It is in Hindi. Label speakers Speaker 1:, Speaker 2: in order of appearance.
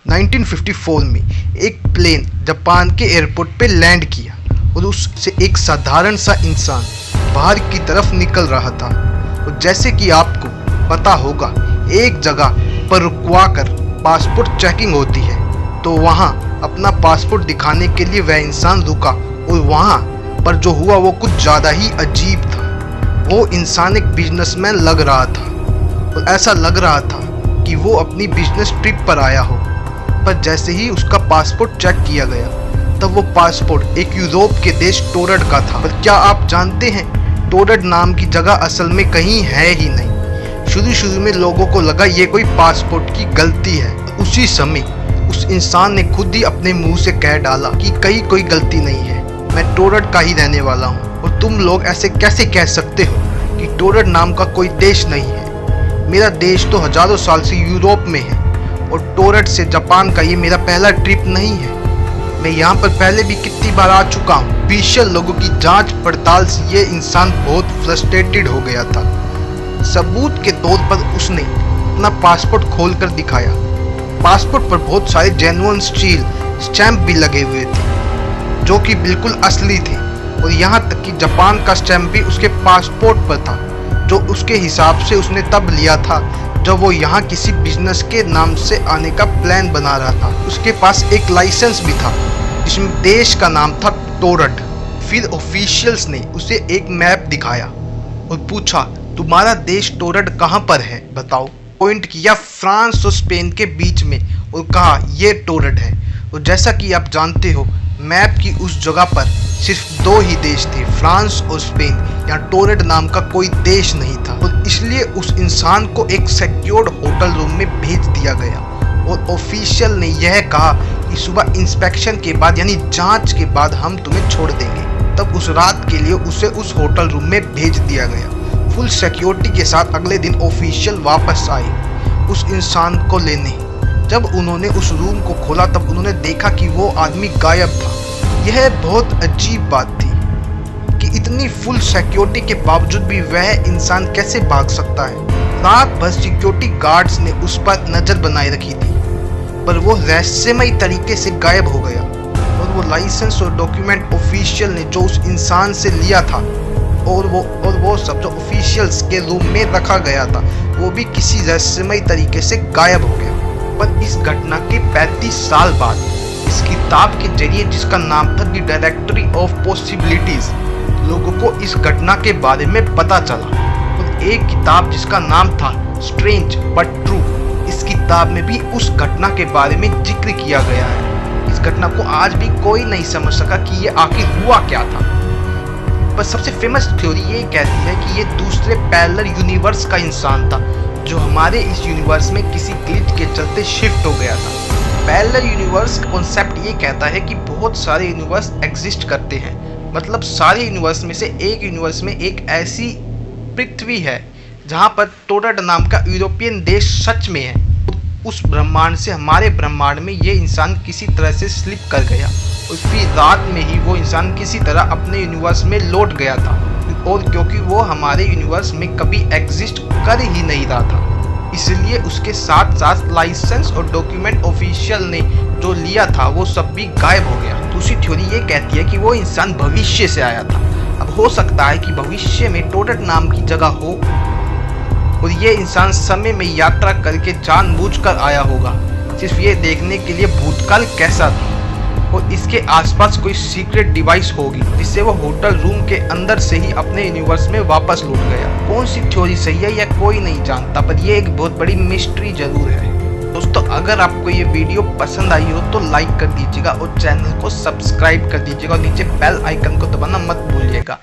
Speaker 1: 1954 में एक प्लेन जापान के एयरपोर्ट पे लैंड किया और उससे एक साधारण सा इंसान बाहर की तरफ निकल रहा था। और जैसे कि आपको पता होगा, एक जगह पर रुकवा कर पासपोर्ट चेकिंग होती है, तो वहाँ अपना पासपोर्ट दिखाने के लिए वह इंसान रुका और वहाँ पर जो हुआ वो कुछ ज़्यादा ही अजीब था। वो इंसान एक बिजनेसमैन लग रहा था और ऐसा लग रहा था कि वो अपनी बिजनेस ट्रिप पर आया हो। पर जैसे ही उसका पासपोर्ट चेक किया गया तब वो पासपोर्ट एक यूरोप के देश टोरड का था। पर क्या आप जानते हैं, टोरड नाम की जगह असल में कहीं है ही नहीं। शुरू में लोगों को लगा ये कोई पासपोर्ट की गलती है। उसी समय उस इंसान ने खुद ही अपने मुंह से कह डाला कि कहीं कोई गलती नहीं है, मैं टोरड का ही रहने वाला हूँ और तुम लोग ऐसे कैसे कह सकते हो कि टोरड नाम का कोई देश नहीं है। मेरा देश तो हजारों साल से यूरोप में है और टोरड से जापान का ये मेरा पहला ट्रिप नहीं है। मैं यहाँ पर पहले भी कितनी बार आ चुका हूँ। ऑफिशियल लोगों की जांच पड़ताल से ये इंसान बहुत फ्रस्ट्रेटेड हो गया था। सबूत के तौर पर उसने अपना पासपोर्ट खोल कर दिखाया। पासपोर्ट पर बहुत सारे जेन्युइन स्टील स्टैंप भी लगे हुए थे जो कि बिल्कुल असली थे और यहाँ तक कि जापान का स्टैंप भी उसके पासपोर्ट पर था, जो उसके हिसाब से उसने तब लिया था जब वो यहाँ किसी बिजनेस के नाम से आने का प्लान बना रहा था। उसके पास एक लाइसेंस भी था जिसमें देश का नाम था टोरड। फिर ऑफिशियल्स ने उसे एक मैप दिखाया और पूछा, तुम्हारा देश टोरड कहाँ पर है बताओ। पॉइंट किया फ्रांस और स्पेन के बीच में और कहा ये टोरड है। और जैसा कि आप जानते हो, मैप की उस जगह पर सिर्फ दो ही देश थे, फ्रांस और स्पेन। यहाँ टोरड नाम का कोई देश नहीं था और इसलिए उस इंसान को एक सिक्योर्ड होटल रूम में भेज दिया गया और ऑफिशियल ने यह कहा कि सुबह इंस्पेक्शन के बाद यानी जांच के बाद हम तुम्हें छोड़ देंगे। तब उस रात के लिए उसे उस होटल रूम में भेज दिया गया। फुल सिक्योरिटी के साथ अगले दिन ऑफिशियल वापस आए उस इंसान को लेने। जब उन्होंने उस रूम को खोला तब उन्होंने देखा कि वो आदमी गायब था। यह बहुत अजीब बात थी कि इतनी फुल सिक्योरिटी के बावजूद भी वह इंसान कैसे भाग सकता है। रात भर सिक्योरिटी गार्ड्स ने उस पर नजर बनाए रखी थी, पर वो रहस्यमयी तरीके से गायब हो गया और वो लाइसेंस और डॉक्यूमेंट ऑफिशियल ने जो उस इंसान से लिया था और वो सब जो ऑफिशियल्स के रूम में रखा गया था वो भी किसी रहस्यमयी तरीके से गायब हो गया। पर इस घटना के 35 साल बाद इस किताब के जरिए, जिसका नाम था द डायरेक्टरी ऑफ पॉसिबिलिटीज, लोगों को इस घटना के बारे में पता चला। और एक किताब जिसका नाम था स्ट्रेंज बट ट्रू, इस किताब में भी उस घटना के बारे में जिक्र किया गया है। इस घटना को आज भी कोई नहीं समझ सका कि ये आखिर हुआ क्या था। पर सबसे फेमस थ्योरी ये कहती है कि ये दूसरे पैरेलल यूनिवर्स का इंसान था जो हमारे इस यूनिवर्स में किसी ग्लिच के चलते शिफ्ट हो गया था। पैरेलल यूनिवर्स का कॉन्सेप्ट ये कहता है कि बहुत सारे यूनिवर्स एग्जिस्ट करते हैं, मतलब सारे यूनिवर्स में से एक यूनिवर्स में एक ऐसी पृथ्वी है जहाँ पर टोरड नाम का यूरोपियन देश सच में है। उस ब्रह्मांड से हमारे ब्रह्मांड में ये इंसान किसी तरह से स्लिप कर गया और फिर रात में ही वो इंसान किसी तरह अपने यूनिवर्स में लौट गया था। और क्योंकि वो हमारे यूनिवर्स में कभी एग्जिस्ट कर ही नहीं रहा था, इसलिए उसके साथ साथ लाइसेंस और डॉक्यूमेंट ऑफिशियल ने जो लिया था वो सब भी गायब हो गया। दूसरी थ्योरी ये कहती है कि वो इंसान भविष्य से आया था। अब हो सकता है कि भविष्य में टोरड नाम की जगह हो और ये इंसान समय में यात्रा करके जानबूझकर आया होगा, सिर्फ ये देखने के लिए भूतकाल कैसा था और इसके आसपास कोई सीक्रेट डिवाइस होगी जिससे वो होटल रूम के अंदर से ही अपने यूनिवर्स में वापस लौट गया। कौन सी थ्योरी सही है या कोई नहीं जानता, पर ये एक बहुत बड़ी मिस्ट्री जरूर है। दोस्तों, अगर आपको ये वीडियो पसंद आई हो तो लाइक कर दीजिएगा और चैनल को सब्सक्राइब कर दीजिएगा और नीचे बेल आइकन को दबाना मत भूलिएगा।